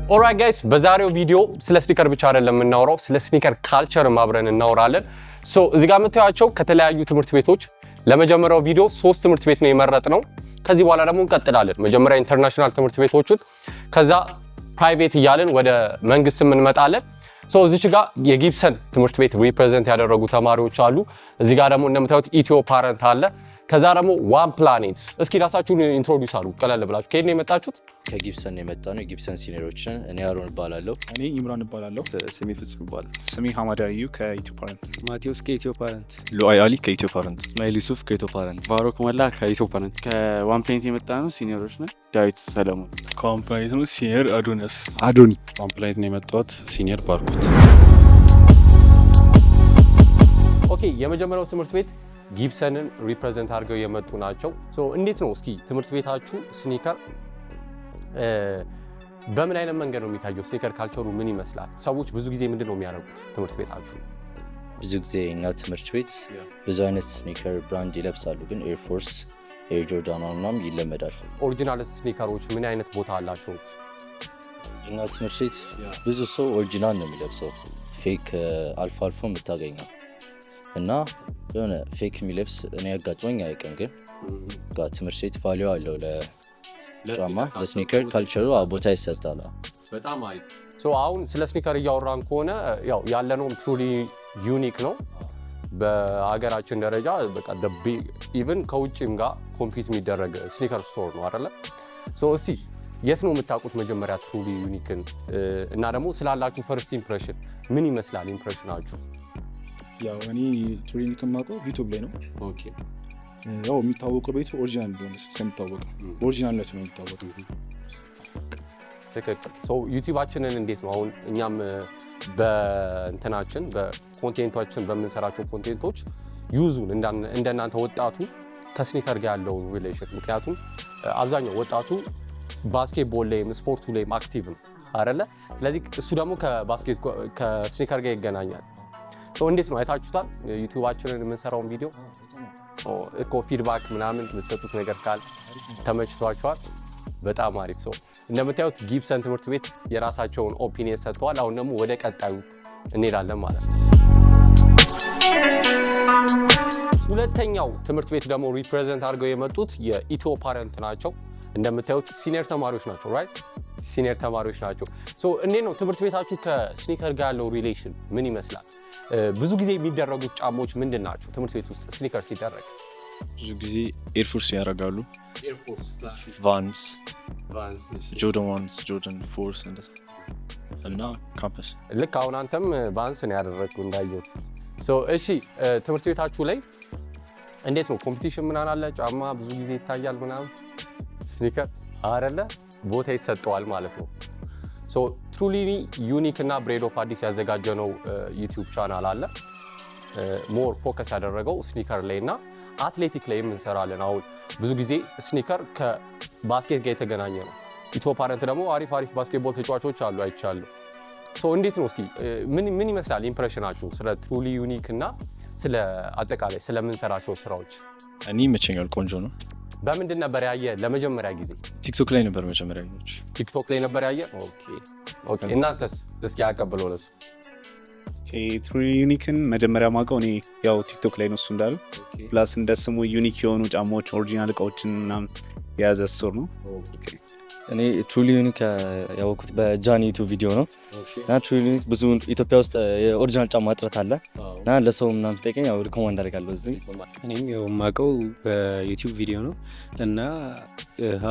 ኦልራይት ጋይስ በዛሬው ቪዲዮ ስለ ስኒከር ብቻ አይደለም የምናወራው ስለ ስኒከር ካልቸር ማብረን እናወራለን። ሶ እዚህ ጋር የምታዩቸው ከተለያዩ ትምህርት ቤቶች ለመጀመሪያው ቪዲዮ 3 ትምህርት ቤት ነው የመረጥነው። ከዚህ በኋላ ደግሞ እንቀጥላለን። መጀመሪያ ኢንተርናሽናል ትምህርት ቤቶችን ከዛ ፕራይቬት እያልን ወደ መንግስት እንመጣለን። ሶ እዚች ጋር የጊብሰን ትምህርት ቤት ሪፕሬዘንት ያደረጉ ተማሪዎች አሉ። እዚህ ጋር ደግሞ እንደምታዩት ኢትዮ ፓረንት አለ። ከዛ ደግሞ ዋን ፕላኔት። እስኪ ራሳችሁን ኢንትሮዲዩስ አድርጉ ቀለል ብላችሁ። ከየት ነው የመጣችሁት? ከጊብሰን ነው የመጣነው። የጊብሰን ሲኒየሮች ነን። እኔ አሮን እባላለሁ። እኔ ኢምራን እባላለሁ። ስሜ ፍጹም ይባላል። ስሜ ሐማዳዩ ከኢትዮ ፓረንት። ማቴዎስ ከኢትዮ ፓረንት። ሉአይ አሊ ከኢትዮ ፓረንት። እስማኤል ዩሱፍ ከኢትዮ ፓረንት። ባሮክ ሞላ ከኢትዮ ፓረንት። ከዋን ፕላኔት የመጣ ነው ሲኒየሮች ነን። ዳዊት ሰለሞን። ከዋን ፕላኔት ነው ሲኒየር አዶኒስ። አዶኒ። ዋን ፕላኔት ነው የመጣሁት ሲኒየር ባርኮት። ኦኬ የመጀመሪያው ትምህርት ቤት ጊብሰንን ሪፕሬዘንት አድርገው የመጡ ናቸው። ሶ እንዴት ነው እስኪ ትምህርት ቤታችሁ ስኒከር በምን አይነት መንገድ ነው የሚታየው? ስኒከር ካልቸሩ ምን ይመስላል? ሰዎች ብዙ ጊዜ ምንድን ነው የሚያደርጉት ትምህርት ቤታችሁ? ብዙ ጊዜ እኛ ትምህርት ቤት ብዙ አይነት ስኒከር ብራንድ ይለብሳሉ፣ ግን ኤር ፎርስ፣ ኤር ጆርዳን ምናምን ይለመዳል። ኦሪጂናል ስኒከሮች ምን አይነት ቦታ አላቸው? እኛ ትምህርት ቤት ብዙ ሰው ኦሪጂናል ነው የሚለብሰው፣ ፌክ አልፎ አልፎ የምታገኘው እና የሆነ ፌክ የሚለብስ እኔ ያጋጥመኝ አያውቅም። ግን ጋር ትምህርት ቤት ቫልዩ አለው ለጫማ ለስኒከር ካልቸሩ ቦታ ይሰጣል። በጣም አሪፍ። ሶ አሁን ስለ ስኒከር እያወራን ከሆነ ያው ያለነውም ትሩሊ ዩኒክ ነው በሀገራችን ደረጃ። በቃ ኢቭን ከውጭም ጋር ኮምፒት የሚደረግ ስኒከር ስቶር ነው አይደለ? ሶ እስቲ የት ነው የምታውቁት መጀመሪያ ትሩሊ ዩኒክን? እና ደግሞ ስላላችሁ ፈርስት ኢምፕሬሽን ምን ይመስላል ኢምፕሬሽናችሁ? ያው እኔ ትሬኒንግ የማውቀው ዩቲዩብ ላይ ነው። ኦኬ ያው የሚታወቀው ቤቱ ኦሪጂናል እንደሆነ ስለሚታወቀው ኦሪጂናልነቱ ነው የሚታወቀው። ትክክል። ሶ ዩቲዩባችንን እንዴት ነው አሁን እኛም በእንትናችን በኮንቴንቶችን በምንሰራቸው ኮንቴንቶች ዩዙን እንደናንተ ወጣቱ ከስኒከር ጋር ያለው ሪሌሽን፣ ምክንያቱም አብዛኛው ወጣቱ ባስኬትቦል ላይም ስፖርቱ ላይም አክቲቭ ነው አይደለ? ስለዚህ እሱ ደግሞ ከስኒከር ጋር ይገናኛል። እንዴት ነው አይታችሁታል? ዩቲዩባችንን የምንሰራውን ቪዲዮ እኮ ፊድባክ ምናምን የምትሰጡት ነገር ካለ ተመችቷችኋል? በጣም አሪፍ። ሰው እንደምታዩት ጊብሰን ትምህርት ቤት የራሳቸውን ኦፒኒየን ሰጥተዋል። አሁን ደግሞ ወደ ቀጣዩ እንሄዳለን ማለት ነው። ሁለተኛው ትምህርት ቤት ደግሞ ሪፕሬዘንት አድርገው የመጡት የኢትዮ ፓረንት ናቸው። እንደምታዩት ሲኒየር ተማሪዎች ናቸው። ራይት ሲኒየር ተማሪዎች ናቸው። ሶ እንዴት ነው ትምህርት ቤታችሁ ከስኒከር ጋር ያለው ሪሌሽን ምን ይመስላል? ብዙ ጊዜ የሚደረጉት ጫማዎች ምንድን ናቸው? ትምህርት ቤት ውስጥ ስኒከር ሲደረግ ብዙ ጊዜ ኤርፎርስ ያደርጋሉ። ቫንስ፣ ጆርዳን ዋንስ፣ ጆርዳን ፎርስ እና ካምፐስ። ልክ አሁን አንተም ቫንስ ነው ያደረግኩ እንዳየሁት። እሺ ትምህርት ቤታችሁ ላይ እንዴት ነው ኮምፒቲሽን ምናምን አለ? ጫማ ብዙ ጊዜ ይታያል ምናምን ስኒከር አይደለ? ቦታ ይሰጠዋል ማለት ነው። ትሩሊ ዩኒክ እና ብሬድ ኦፍ አዲስ ያዘጋጀነው ዩቲዩብ ቻናል አለ። ሞር ፎከስ ያደረገው ስኒከር ላይ እና አትሌቲክ ላይ እንሰራለን። አሁን ብዙ ጊዜ ስኒከር ከባስኬት ጋር የተገናኘ ነው። ኢትዮ ፓረንት ደግሞ አሪፍ ባስኬትቦል ተጫዋቾች አሉ አይቻሉ። እንዴት ነው እስኪ ምን ይመስላል ኢምፕሬሽናችሁ ስለ ትሩሊ ዩኒክ እና ስለ አጠቃላይ ስለምንሰራቸው ስራዎች? እኔ ይመቸኛል፣ ቆንጆ ነው። በምንድን ነበር ያየ ለመጀመሪያ ጊዜ? ቲክቶክ ላይ ነበር መጀመሪያ ያየሁት። ቲክቶክ ላይ ነበር ያየ? ኦኬ እናንተስ እስኪ አቀብለው ለሱ። ትሩሊ ዩኒክን መጀመሪያ ማውቀው እኔ ያው ቲክቶክ ላይ ነው እሱ እንዳለው። ፕላስ እንደ ስሙ ዩኒክ የሆኑ ጫማዎች ኦሪጂናል እቃዎችን ምናምን የያዘ ስቶር ነው። እኔ ትሩሊ ዩኒክ ያወቅኩት በጃኒ ዩቲዩብ ቪዲዮ ነው። እና ትሩሊ ዩኒክ ብዙ ኢትዮጵያ ውስጥ የኦሪጂናል ጫማ እጥረት አለ እና ለሰው ምናምን ስጠይቀኝ ያው ሪኮማንድ አደርጋለሁ እዚህ። እኔም የማውቀው በዩቲዩብ ቪዲዮ ነው እና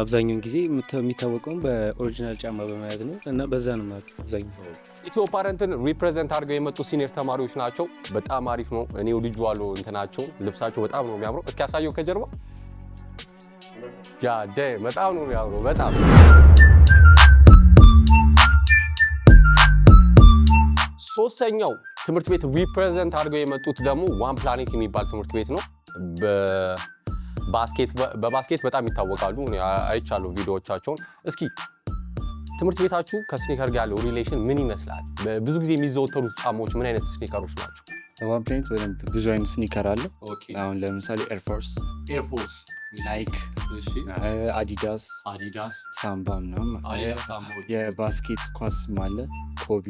አብዛኛውን ጊዜ የሚታወቀው በኦሪጂናል ጫማ በመያዝ ነው እና በዛ ነው ማለት አብዛኛው። ኢትዮ ፓረንትን ሪፕሬዘንት አድርገው የመጡ ሲኒየር ተማሪዎች ናቸው። በጣም አሪፍ ነው። እኔ ልጅዋለሁ እንትናቸው ልብሳቸው በጣም ነው የሚያምረው። እስኪ ያሳየው ከጀርባ ያደ በጣም ነው የሚያምረው። በጣም ሶስተኛው ትምህርት ቤት ሪፕሬዘንት አድርገው የመጡት ደግሞ ዋን ፕላኔት የሚባል ትምህርት ቤት ነው። በባስኬት በጣም ይታወቃሉ። አይቻለሁ ቪዲዮዎቻቸውን። እስኪ ትምህርት ቤታችሁ ከስኒከር ጋር ያለው ሪሌሽን ምን ይመስላል? ብዙ ጊዜ የሚዘወተሩት ጫማዎች ምን አይነት ስኒከሮች ናቸው? ዋን ፕላኔት በደንብ ብዙ አይነት ስኒከር አለ። አሁን ለምሳሌ ኤርፎርስ ናይክ፣ አዲዳስ፣ ሳምባ ምናምን የባስኬት ኳስ አለ ኮቢ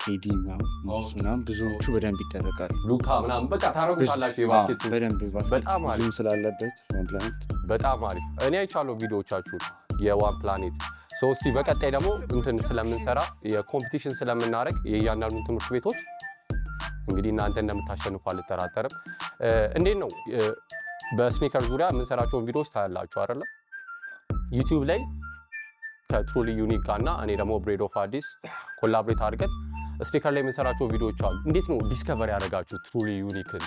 ኬዲ ምናምን ብዙዎቹ በደንብ ይደረጋሉ። ሉካ ምናምን በቃ ታረጉታላችሁ። የባስኬቱ በደንብ በጣም አሪፍ ስላለበት ዋን ፕላኔት በጣም አሪፍ። እኔ አይቻለሁ ቪዲዮዎቻችሁን የዋን ፕላኔት። እስቲ በቀጣይ ደግሞ እንትን ስለምንሰራ የኮምፒቲሽን ስለምናደርግ የእያንዳንዱን ትምህርት ቤቶች እንግዲህ እናንተ እንደምታሸንፉ አልጠራጠርም። እንዴት ነው በስኒከር ዙሪያ የምንሰራቸውን ቪዲዮዎች ታያላችሁ አይደለ? ዩቲዩብ ላይ ከትሩሊ ዩኒክ ጋር እና እኔ ደግሞ ብሬድ ኦፍ አዲስ ኮላብሬት አድርገን ስኒከር ላይ የምንሰራቸው ቪዲዮዎች አሉ። እንዴት ነው ዲስከቨር ያደረጋችሁ ትሩሊ ዩኒክን?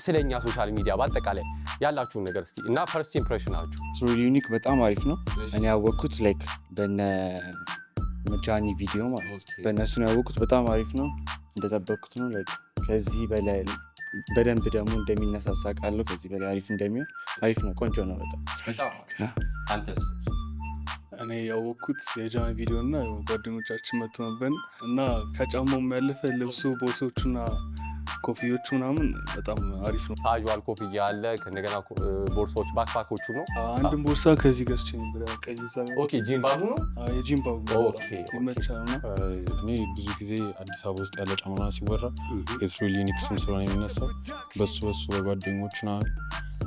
ስለኛ ሶሻል ሚዲያ በአጠቃላይ ያላችሁን ነገር እስኪ እና ፈርስት ኢምፕሬሽናችሁ። ትሩሊ ዩኒክ በጣም አሪፍ ነው። እኔ ያወቅኩት ላይክ በነ መጃኒ ቪዲዮ ማለት በእነሱ ነው ያወቅኩት። በጣም አሪፍ ነው፣ እንደጠበቅኩት ነው። ላይክ ከዚህ በላይ በደንብ ደግሞ እንደሚነሳሳ ቃለሁ። ከዚህ በላይ አሪፍ እንደሚሆን አሪፍ ነው፣ ቆንጆ ነው በጣም። አንተስ? እኔ ያወቅኩት የጃኒ ቪዲዮ እና ጓደኞቻችን መጥቶ ነበር እና ከጫማውም ያለፈ ልብሱ ቦርሶቹና ኮፍዮቹ ምናምን በጣም አሪፍ ነው። ካዥዋል ኮፍያ አለ፣ ከእንደገና ቦርሳዎች ባክፓኮቹ ነው። አንድም ቦርሳ ከዚህ ገዝቼ ነበር። ኦኬ ጂም ባጉ ነው። የጂም ባጉ ይመቻል ነው። እኔ ብዙ ጊዜ አዲስ አበባ ውስጥ ያለ ጫማ ሲወራ የትሩሊ ዩኒክ ስም ስለሆነ የሚነሳው በሱ በጓደኞች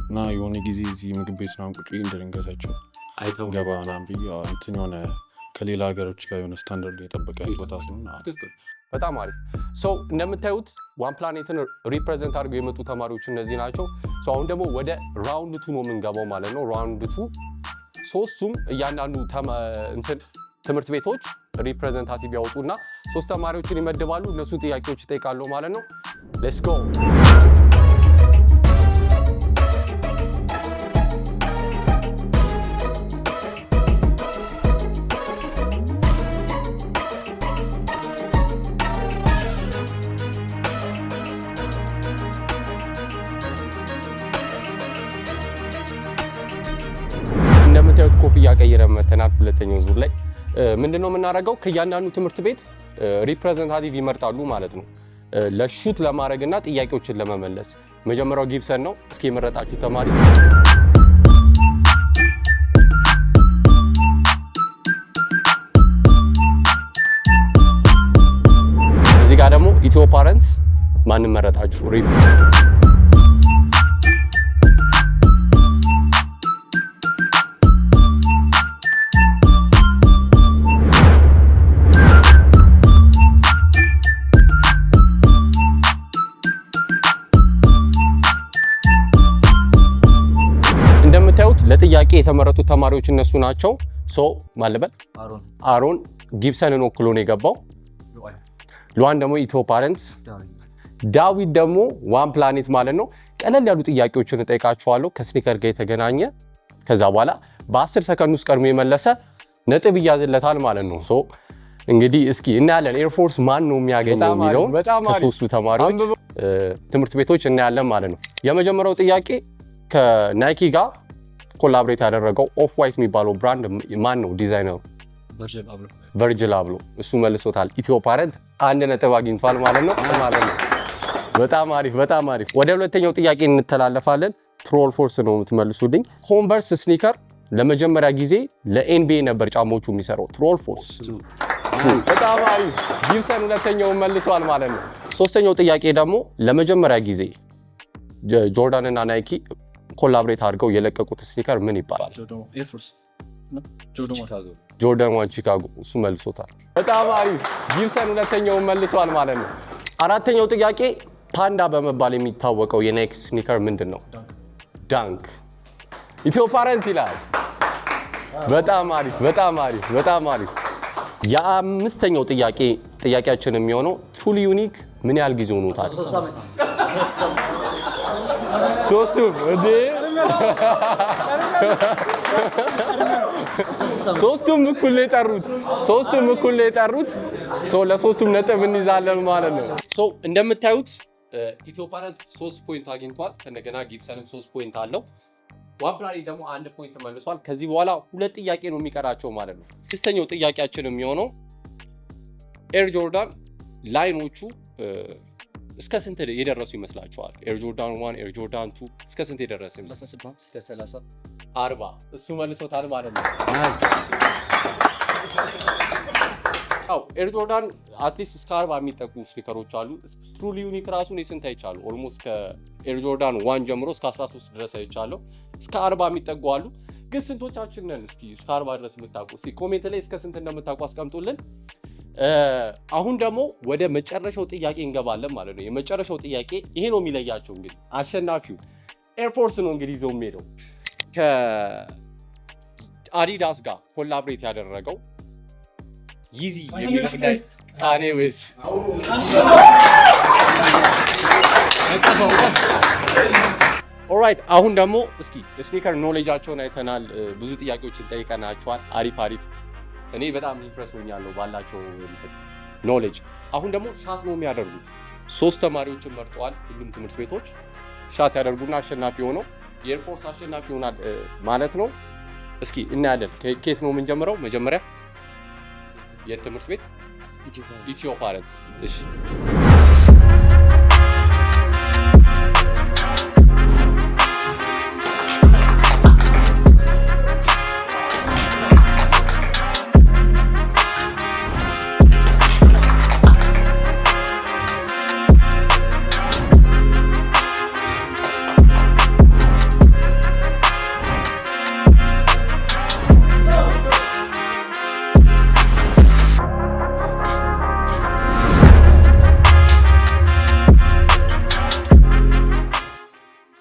እና የሆነ ጊዜ እዚህ ምግብ ቤት ምናምን ቁጭ ብዬ እንደደንገታቸው አይተው ገባ ምናምን ብዬ እንትን የሆነ ከሌላ ሀገሮች ጋር የሆነ ስታንዳርድ የጠበቀ ቦታ ስለሆነ በጣም አሪፍ። ሰው እንደምታዩት ዋን ፕላኔትን ሪፕሬዘንት አድርገው የመጡ ተማሪዎች እነዚህ ናቸው። አሁን ደግሞ ወደ ራውንድ 2 ነው የምንገባው ማለት ነው። ራውንድ 2 ሶስቱም እያንዳንዱ ትምህርት ቤቶች ሪፕሬዘንታቲቭ ያወጡና 3 ተማሪዎችን ይመድባሉ። እነሱ ጥያቄዎች ይጠይቃሉ ማለት ነው። ሌትስ ጎ። እንደምታዩት ኮፍያ ቀይረን መተናል። ሁለተኛው ዙር ላይ ምንድነው የምናደርገው? ከእያንዳንዱ ትምህርት ቤት ሪፕሬዘንታቲቭ ይመርጣሉ ማለት ነው ለሹት ለማድረግና ጥያቄዎችን ለመመለስ። መጀመሪያው ጊብሰን ነው። እስኪ የመረጣችሁ ተማሪ እዚህ ጋር ደግሞ ኢትዮ ፓረንትስ ማንን መረጣችሁ? ለጥያቄ የተመረጡ ተማሪዎች እነሱ ናቸው። ማለበል አሮን ጊብሰንን ወክሎ ነው የገባው። ሉዋን ደግሞ ኢትዮ ፓረንትስ፣ ዳዊት ደግሞ ዋን ፕላኔት ማለት ነው። ቀለል ያሉ ጥያቄዎችን እጠይቃችኋለሁ ከስኒከር ጋር የተገናኘ። ከዛ በኋላ በ10 ሰከንድ ውስጥ ቀድሞ የመለሰ ነጥብ ይያዝለታል ማለት ነው። እንግዲህ እስኪ እናያለን ኤርፎርስ ማን ነው የሚያገኘው የሚለውን ከሶስቱ ተማሪዎች ትምህርት ቤቶች እናያለን ማለት ነው። የመጀመሪያው ጥያቄ ከናይኪ ጋር ኮላብሬት ያደረገው ኦፍ ዋይት የሚባለው ብራንድ ማን ነው ዲዛይነሩ? ቨርጅል አብሎ። እሱ መልሶታል። ኢትዮ ፓረንት 1 ነጥብ አግኝቷል ማለት ነው። በጣም አሪፍ በጣም አሪፍ። ወደ ሁለተኛው ጥያቄ እንተላለፋለን። ትሮል ፎርስ ነው የምትመልሱልኝ። ኮንቨርስ ስኒከር ለመጀመሪያ ጊዜ ለኤንቢኤ ነበር ጫማዎቹ የሚሰራው። ትሮል ፎርስ በጣም አሪፍ። ጊብሰን ሁለተኛውን መልሷል ማለት ነው። ሶስተኛው ጥያቄ ደግሞ ለመጀመሪያ ጊዜ ጆርዳን እና ናይኪ ኮላብሬት አድርገው የለቀቁት ስኒከር ምን ይባላል? ጆርዳን 1 ቺካጎ። እሱ መልሶታል። በጣም አሪፍ። ጊብሰን ሁለተኛውን መልሷል ማለት ነው። አራተኛው ጥያቄ ፓንዳ በመባል የሚታወቀው የናይክ ስኒከር ምንድን ነው? ዳንክ። ኢትዮ ፓረንት ይላል። በጣም አሪፍ በጣም አሪፍ በጣም አሪፍ። የአምስተኛው ጥያቄያችን የሚሆነው ትሩሊ ዩኒክ ምን ያህል ጊዜ ሆኖታል? ሶስቱም እኩል ነው የጠሩት። ለሶስቱም ነጥብ እንይዛለን ማለት ነው። እንደምታዩት ኢትዮ ፓረንት 3 ፖይንት አግኝቷል። ከነገና ጊብሰንም 3 ፖይንት አለው። ዋን ፕላኔት ደግሞ 1 ፖይንት መልሷል። ከዚህ በኋላ 2 ጥያቄ ነው የሚቀራቸው ማለት ነው። ስድስተኛው ጥያቄያችን የሚሆነው ኤር ጆርዳን ላይኖቹ እስከ ስንት የደረሱ ይመስላችኋል? ኤር ጆርዳን 1 ኤር ጆርዳን 2 እስከ ስንት የደረሰ? 38 እስከ 30 40 እሱ መልሶታል ማለት ነው። አው ኤር ጆርዳን አትሊስት እስከ 40 የሚጠጉ ስኒከሮች አሉ። ትሩሊ ዩኒክ ራሱ ነው ስንት አይቻሉ? ኦልሞስት ከኤር ጆርዳን 1 ጀምሮ እስከ 13 ድረስ አይቻለሁ። እስከ 40 የሚጠጉ አሉ። ግን ስንቶቻችን ነን እስኪ እስከ 40 ድረስ የምታውቁ? እስኪ ኮሜንት ላይ እስከ ስንት እንደምታውቁ አስቀምጡልን። አሁን ደግሞ ወደ መጨረሻው ጥያቄ እንገባለን ማለት ነው። የመጨረሻው ጥያቄ ይሄ ነው የሚለያቸው። እንግዲህ አሸናፊው ኤርፎርስ ነው እንግዲህ ይዘው የሚሄደው ከአዲዳስ ጋር ኮላብሬት ያደረገው ይዚ ካኔ ዌስት። ኦራይት አሁን ደግሞ እስኪ ስኒከር ኖሌጃቸውን አይተናል። ብዙ ጥያቄዎችን ጠይቀናቸዋል። አሪፍ እኔ በጣም ኢምፕረስ ሆኛለሁ ባላቸው ኖሌጅ። አሁን ደግሞ ሻት ነው የሚያደርጉት። 3 ተማሪዎችን መርጠዋል። ሁሉም ትምህርት ቤቶች ሻት ያደርጉና አሸናፊ ሆነው የኤርፎርስ አሸናፊ ይሆናል ማለት ነው። እስኪ እናያለን። ከኬት ነው የምንጀምረው? መጀመሪያ የትምህርት ቤት ኢትዮ ፓረንትስ። እሺ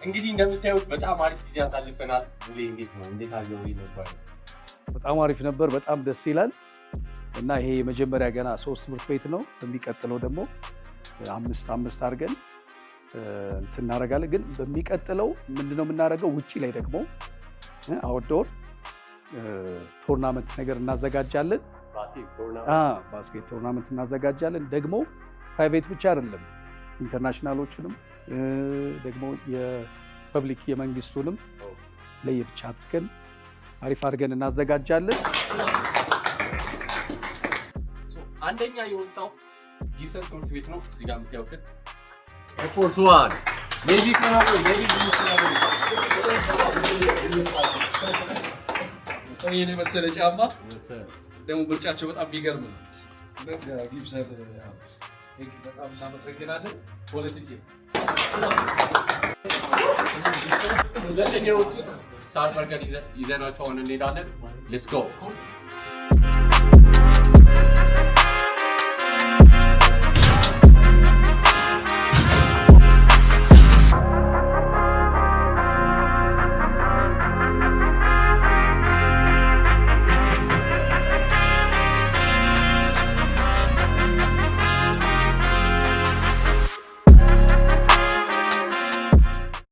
እንግዲህ እንደምታዩት በጣም አሪፍ ጊዜ አሳልፈናል። ሙሌ እንዴት ነው? እንዴት አየው ነበር? በጣም አሪፍ ነበር። በጣም ደስ ይላል እና ይሄ የመጀመሪያ ገና 3 ትምህርት ቤት ነው። በሚቀጥለው ደግሞ 5 አድርገን እንትን እናደርጋለን። ግን በሚቀጥለው ምንድነው የምናደርገው? ውጪ ላይ ደግሞ አውትዶር ቶርናመንት ነገር እናዘጋጃለን። ባስኬት ቶርናመንት እናዘጋጃለን። ደግሞ ፕራይቬት ብቻ አይደለም፣ ኢንተርናሽናሎችንም ደግሞ የፐብሊክ የመንግስቱንም ለየብቻ አድርገን አሪፍ አድርገን እናዘጋጃለን። አንደኛ የወጣው ጊብሰን ትምህርት ቤት ነው። እዚህ ጋር የምታዩት ኤርፎርስ 1 ሜጂክ ነው። ይሄን የመሰለ ጫማ ደግሞ ምርጫቸው በጣም ቢገርም ነው። ጊብሰን በጣም እናመሰግናለን። ፖለቲክ ሁለተኛ የወጡት ሰዓት በርገር ይዘናቸው አሁን እንሄዳለን። ሌትስ ጎ